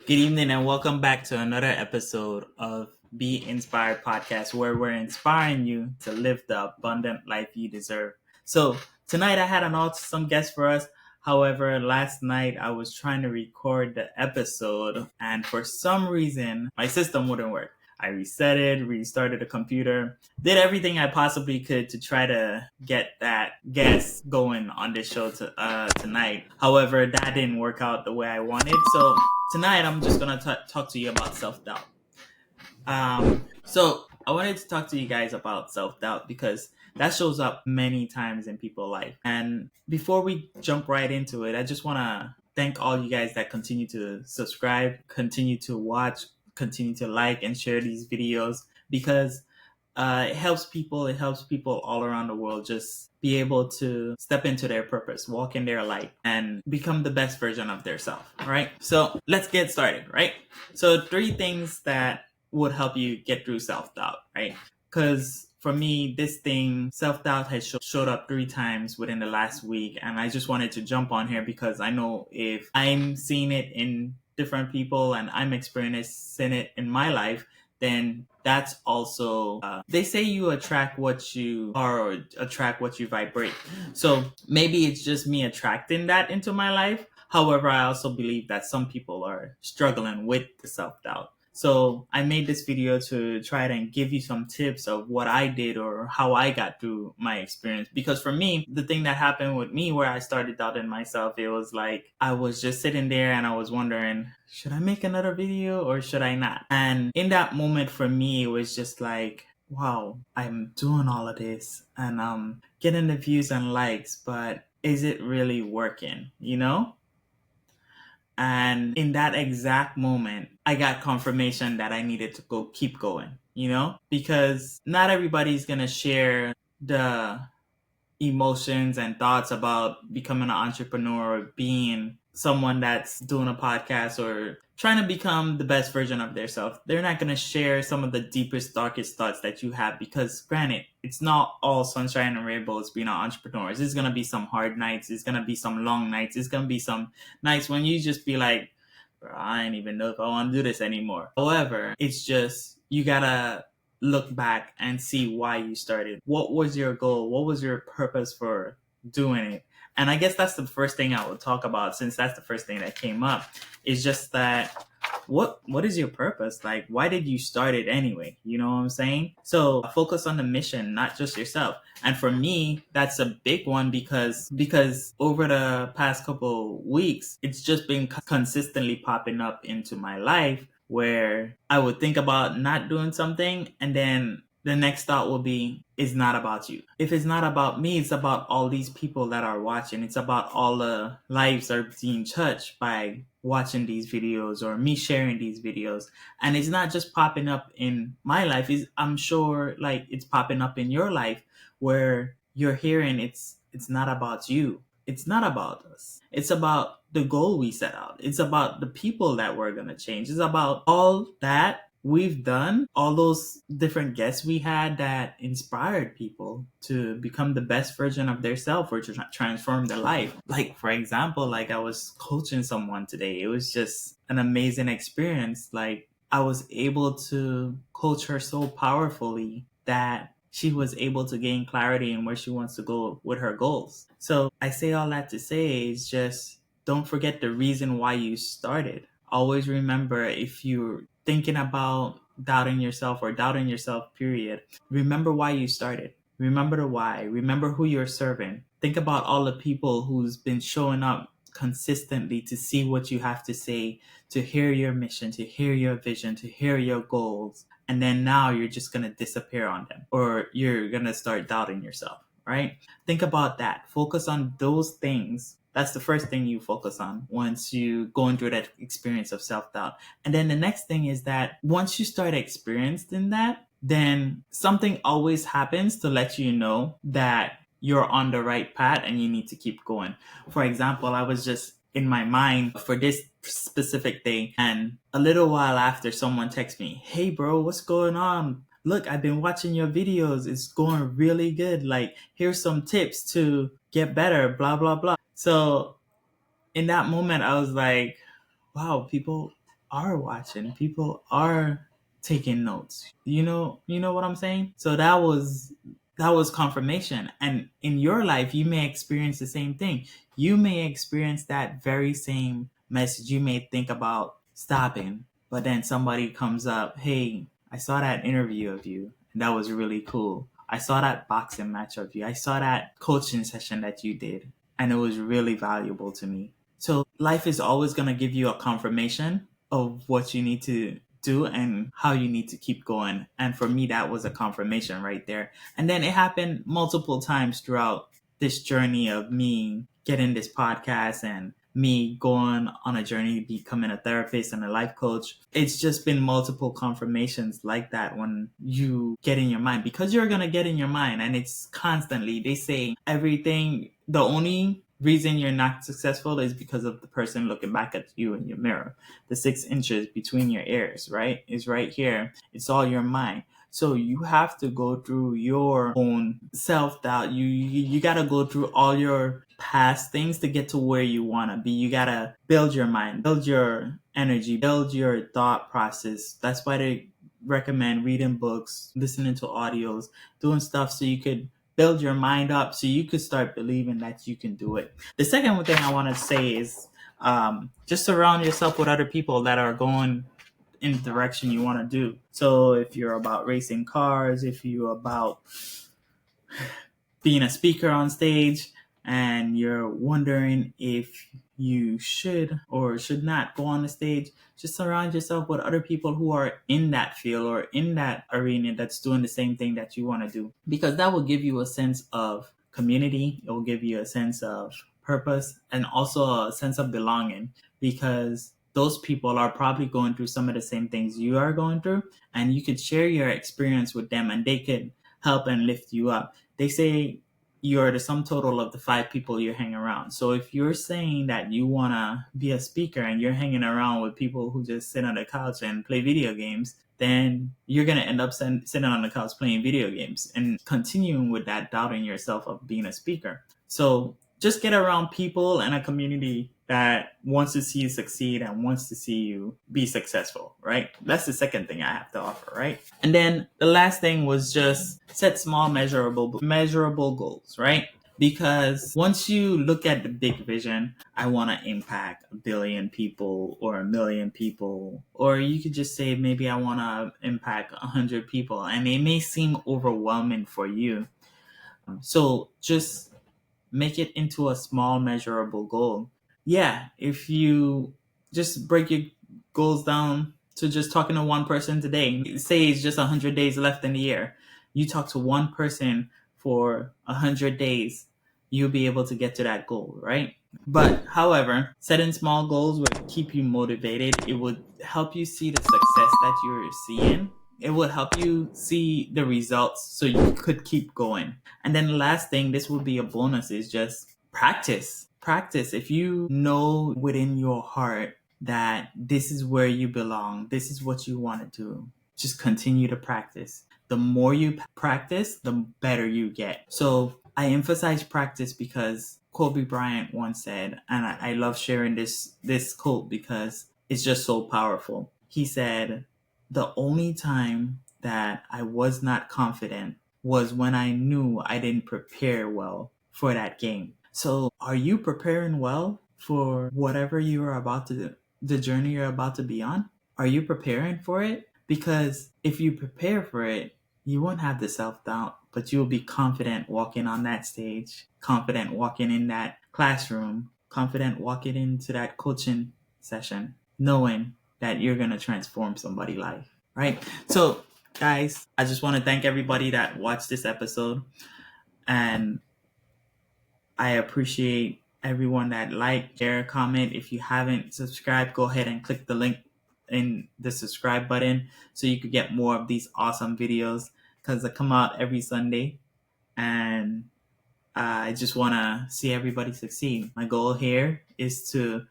Good evening and welcome back to another episode of Be Inspired Podcast, where we're inspiring you to live the abundant life you deserve. So, tonight I had an awesome guest for us. However, last night I was trying to record the episode, and for some reason, my system wouldn't work. I reset it, restarted the computer, did everything I possibly could to try to get that guest going on this show tonight. However, that didn't work out the way I wanted. So tonight I'm just gonna talk to you about self doubt. So I wanted to talk to you guys about self doubt because that shows up many times in people's life. And before we jump right into it, I just want to thank all you guys that continue to subscribe, continue to watch, continue to like and share these videos because it helps people. It helps people all around the world just be able to step into their purpose, walk in their light, and become the best version of their self. All right. So let's get started. Right. So three things that would help you get through self doubt. Right. Because for me, this thing, self doubt, has showed up three times within the last week, and I just wanted to jump on here because I know if I'm seeing it in different people and I'm experiencing it in my life, then that's also they say you attract what you are or attract what you vibrate. So maybe it's just me attracting that into my life. However, I also believe that some people are struggling with the self-doubt. So I made this video to try to give you some tips of what I did or how I got through my experience. Because for me, the thing that happened with me where I started doubting myself, it was like I was just sitting there and I was wondering, should I make another video or should I not? And in that moment for me, it was just like, wow, I'm doing all of this and I'm getting the views and likes, but is it really working? You know? And in that exact moment, I got confirmation that I needed to keep going, you know? Because not everybody's gonna share the emotions and thoughts about becoming an entrepreneur or being someone that's doing a podcast or trying to become the best version of themselves. They're not going to share some of the deepest, darkest thoughts that you have because, granted, it's not all sunshine and rainbows being an entrepreneur. There's going to be some hard nights. There's going to be some long nights. There's going to be some nights when you just be like, bro, I don't even know if I want to do this anymore. However, it's just, you got to look back and see why you started. What was your goal? What was your purpose for doing it? And I guess that's the first thing I would talk about, since that's the first thing that came up, is just that what is your purpose? Like, why did you start it anyway? You know what I'm saying? So focus on the mission, not just yourself. And for me, that's a big one because over the past couple weeks, it's just been consistently popping up into my life where I would think about not doing something and then the next thought will be, it's not about you. If it's not about me, it's about all these people that are watching. It's about all the lives that are being touched by watching these videos or me sharing these videos. And it's not just popping up in my life. I'm sure like it's popping up in your life where you're hearing it's not about you. It's not about us. It's about the goal we set out. It's about the people that we're going to change. It's about all that we've done, all those different guests we had that inspired people to become the best version of their self or to transform their life. Like, for example, like I was coaching someone today. It was just an amazing experience. Like, I was able to coach her so powerfully that she was able to gain clarity in where she wants to go with her goals. So I say all that to say is just don't forget the reason why you started. Always remember, if you're thinking about doubting yourself or doubting yourself, period, remember why you started. Remember the why. Remember who you're serving. Think about all the people who's been showing up consistently to see what you have to say, to hear your mission, to hear your vision, to hear your goals. And then now you're just going to disappear on them or you're going to start doubting yourself, right? Think about that. Focus on those things. That's the first thing you focus on once you go into that experience of self-doubt. And then the next thing is that once you start experiencing that, then something always happens to let you know that you're on the right path and you need to keep going. For example, I was just in my mind for this specific thing, and a little while after, someone texts me, "Hey bro, what's going on? Look, I've been watching your videos. It's going really good. Like, here's some tips to get better, blah blah blah." So in that moment I was like, wow, people are watching, people are taking notes. You know what I'm saying? So that was confirmation. And in your life, you may experience the same thing. You may experience that very same message. You may think about stopping, but then somebody comes up, hey, I saw that interview of you, and that was really cool. I saw that boxing match of you. I saw that coaching session that you did, and it was really valuable to me. So life is always going to give you a confirmation of what you need to do and how you need to keep going. And for me, that was a confirmation right there. And then it happened multiple times throughout this journey of me getting this podcast and me going on a journey becoming a therapist and a life coach. It's just been multiple confirmations like that when you get in your mind, because you're going to get in your mind, and it's constantly, they say everything, the only reason you're not successful is because of the person looking back at you in your mirror. The 6 inches between your ears, right, is right here. It's all your mind. So you have to go through your own self-doubt. You got to go through all your past things to get to where you want to be. You got to build your mind, build your energy, build your thought process. That's why they recommend reading books, listening to audios, doing stuff so you could build your mind up, so you could start believing that you can do it. The second thing I want to say is just surround yourself with other people that are going in the direction you want to do. So if you're about racing cars, if you're about being a speaker on stage, and you're wondering if you should or should not go on the stage, just surround yourself with other people who are in that field or in that arena that's doing the same thing that you want to do, because that will give you a sense of community. It will give you a sense of purpose and also a sense of belonging, because those people are probably going through some of the same things you are going through, and you could share your experience with them and they could help and lift you up. They say you're the sum total of the 5 people you hang around. So if you're saying that you want to be a speaker and you're hanging around with people who just sit on the couch and play video games, then you're going to end up sitting on the couch playing video games and continuing with that doubting yourself of being a speaker. So just get around people and a community that wants to see you succeed and wants to see you be successful, right? That's the second thing I have to offer, right? And then the last thing was just set small measurable goals, right? Because once you look at the big vision, I want to impact 1 billion people or 1 million people, or you could just say maybe I want to impact 100 people, and it may seem overwhelming for you. So just make it into a small measurable goal. Yeah, if you just break your goals down to just talking to one person today, say it's just 100 days left in the year, you talk to one person for 100 days, you'll be able to get to that goal, right? But however, setting small goals would keep you motivated. It would help you see the success that you're seeing. It would help you see the results so you could keep going. And then the last thing, this would be a bonus, is just practice. Practice. If you know within your heart that this is where you belong, this is what you want to do, just continue to practice. The more you practice, the better you get. So I emphasize practice because Kobe Bryant once said, and I love sharing this quote because it's just so powerful. He said, the only time that I was not confident was when I knew I didn't prepare well for that game. So are you preparing well for whatever you are about to do, the journey you're about to be on? Are you preparing for it? Because if you prepare for it, you won't have the self-doubt, but you'll be confident walking on that stage, confident walking in that classroom, confident walking into that coaching session, knowing that you're going to transform somebody's life, right? So, guys, I just want to thank everybody that watched this episode, and I appreciate everyone that liked, share, comment. If you haven't subscribed, go ahead and click the link in the subscribe button so you could get more of these awesome videos, because they come out every Sunday, and I just want to see everybody succeed. My goal here is to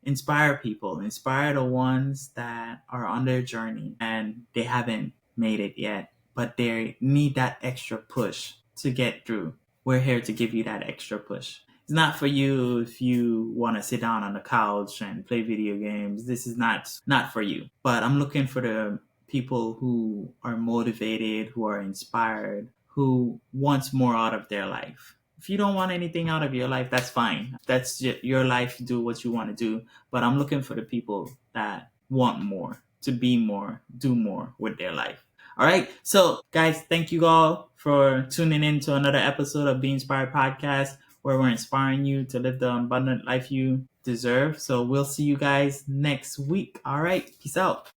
inspire people, inspire the ones that are on their journey and they haven't made it yet, but they need that extra push to get through. We're here to give you that extra push. It's not for you if you want to sit down on the couch and play video games. This is not for you. But I'm looking for the people who are motivated, who are inspired, who wants more out of their life. If you don't want anything out of your life, that's fine. That's your life. Do what you want to do. But I'm looking for the people that want more, to be more, do more with their life. All right. So, guys, thank you all for tuning in to another episode of Be Inspired Podcast, where we're inspiring you to live the abundant life you deserve. So, we'll see you guys next week. All right. Peace out.